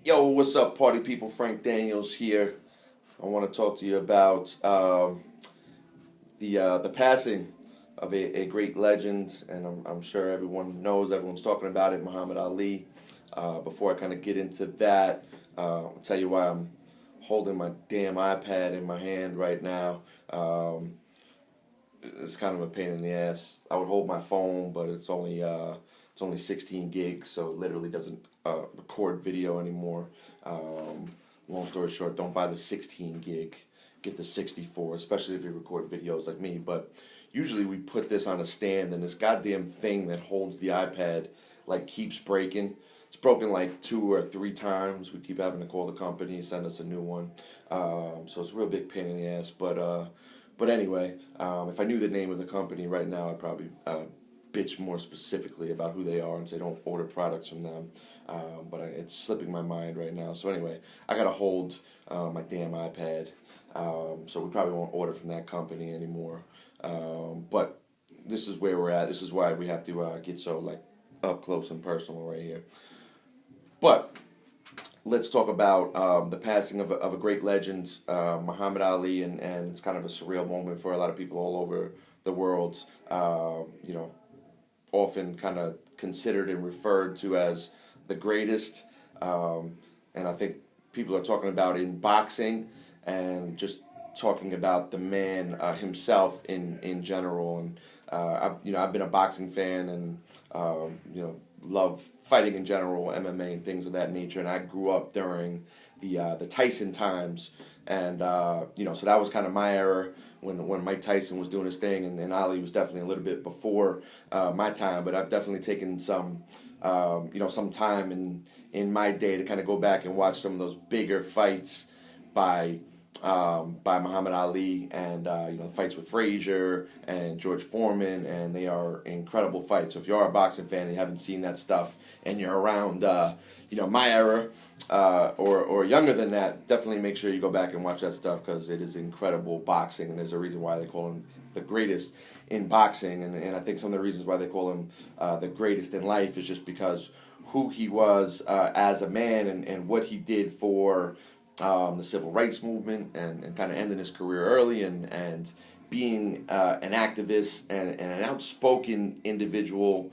Yo, what's up, party people? Frank Daniels here. I want to talk to you about the passing of a great legend, and I'm sure everyone knows, everyone's talking about it, Muhammad Ali. Before I kind of get into that, I'll tell you why I'm holding my damn iPad in my hand right now. It's kind of a pain in the ass. I would hold my phone, but it's only 16 gigs, so it literally doesn't record video anymore. Long story short, don't buy the 16 gig. Get the 64, especially if you record videos like me. But usually we put this on a stand, and this goddamn thing that holds the iPad keeps breaking. It's broken like 2 or 3 times. We keep having to call the company, send us a new one. So it's a real big pain in the ass. But anyway, if I knew the name of the company right now, I'd probably bitch more specifically about who they are and say don't order products from them. But it's slipping my mind right now. So anyway, I gotta hold my damn iPad. So we probably won't order from that company anymore. But this is where we're at. This is why we have to get so up close and personal right here. But let's talk about the passing of a great legend, Muhammad Ali, and it's kind of a surreal moment for a lot of people all over the world. Often kind of considered and referred to as the greatest. And I think people are talking about in boxing and just talking about the man himself in general. And I've been a boxing fan and love fighting in general, MMA and things of that nature. And I grew up during the Tyson times, and so that was kind of my era when Mike Tyson was doing his thing, and Ali was definitely a little bit before my time. But I've definitely taken some time in my day to kind of go back and watch some of those bigger fights by Muhammad Ali, and fights with Frazier and George Foreman, and they are incredible fights. So if you are a boxing fan and you haven't seen that stuff, and you're around my era or younger than that, definitely make sure you go back and watch that stuff, because it is incredible boxing, and there's a reason why they call him the greatest in boxing, and I think some of the reasons why they call him the greatest in life is just because who he was as a man, and what he did for the civil rights movement, and kind of ending his career early, and being an activist and an outspoken individual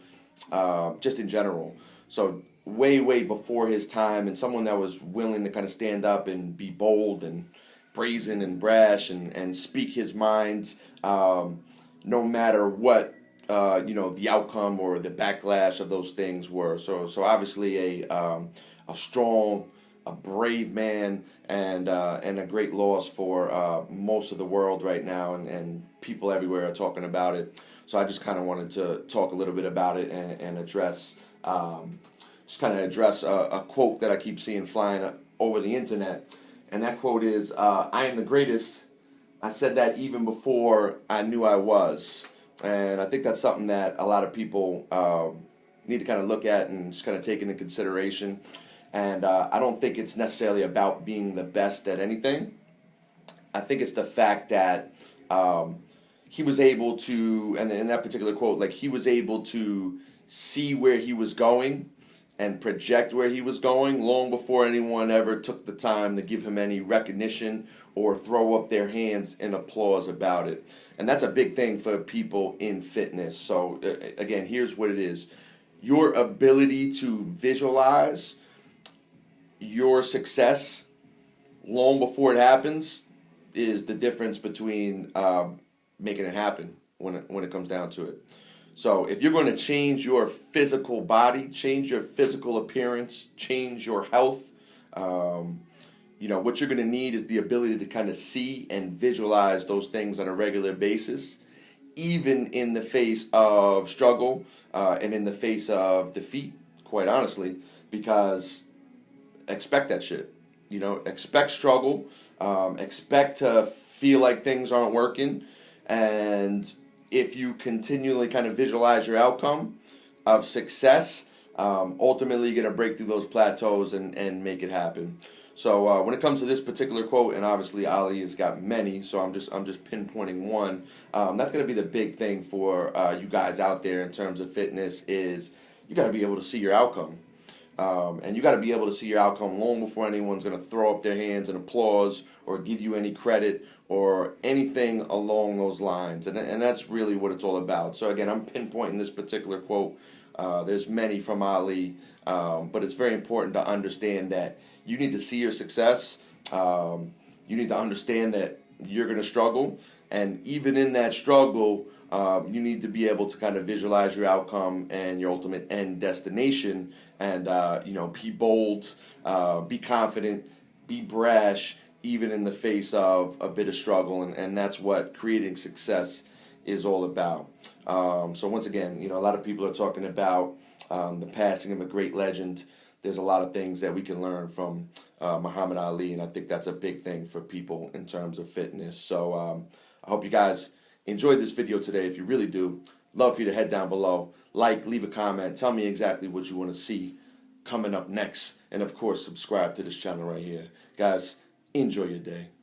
just in general. So way before his time, and someone that was willing to kind of stand up and be bold and brazen and brash and speak his mind, no matter what the outcome or the backlash of those things were. So obviously a strong, a brave man, and a great loss for most of the world right now, and people everywhere are talking about it. So I just kind of wanted to talk a little bit about it and address a quote that I keep seeing flying over the internet, and that quote is, "I am the greatest. I said that even before I knew I was." And I think that's something that a lot of people need to kind of look at and just kind of take into consideration. And I don't think it's necessarily about being the best at anything. I think it's the fact that he was able to, and in that particular quote, he was able to see where he was going and project where he was going long before anyone ever took the time to give him any recognition or throw up their hands in applause about it. And that's a big thing for people in fitness. So again, here's what it is. Your ability to visualize your success long before it happens is the difference between making it happen when it comes down to it. So if you're going to change your physical body, change your physical appearance, change your health, what you're going to need is the ability to kind of see and visualize those things on a regular basis, even in the face of struggle and in the face of defeat, quite honestly, because expect that shit. Expect struggle, expect to feel like things aren't working, and if you continually kind of visualize your outcome of success, ultimately you're going to break through those plateaus and make it happen. So when it comes to this particular quote, and obviously Ali has got many, so I'm just pinpointing one. That's going to be the big thing for you guys out there in terms of fitness, is you got to be able to see your outcome. And you got to be able to see your outcome long before anyone's going to throw up their hands in applause or give you any credit or anything along those lines. And that's really what it's all about. So again, I'm pinpointing this particular quote. There's many from Ali, but it's very important to understand that you need to see your success. You need to understand that you're going to struggle, and even in that struggle, you need to be able to kind of visualize your outcome and your ultimate end destination, and be bold, be confident, be brash, even in the face of a bit of struggle, and that's what creating success is all about. So once again, a lot of people are talking about the passing of a great legend. There's a lot of things that we can learn from Muhammad Ali, and I think that's a big thing for people in terms of fitness. So I hope you guys enjoyed this video today. If you really do, love for you to head down below, leave a comment, tell me exactly what you want to see coming up next, and of course subscribe to this channel right here. Guys, enjoy your day.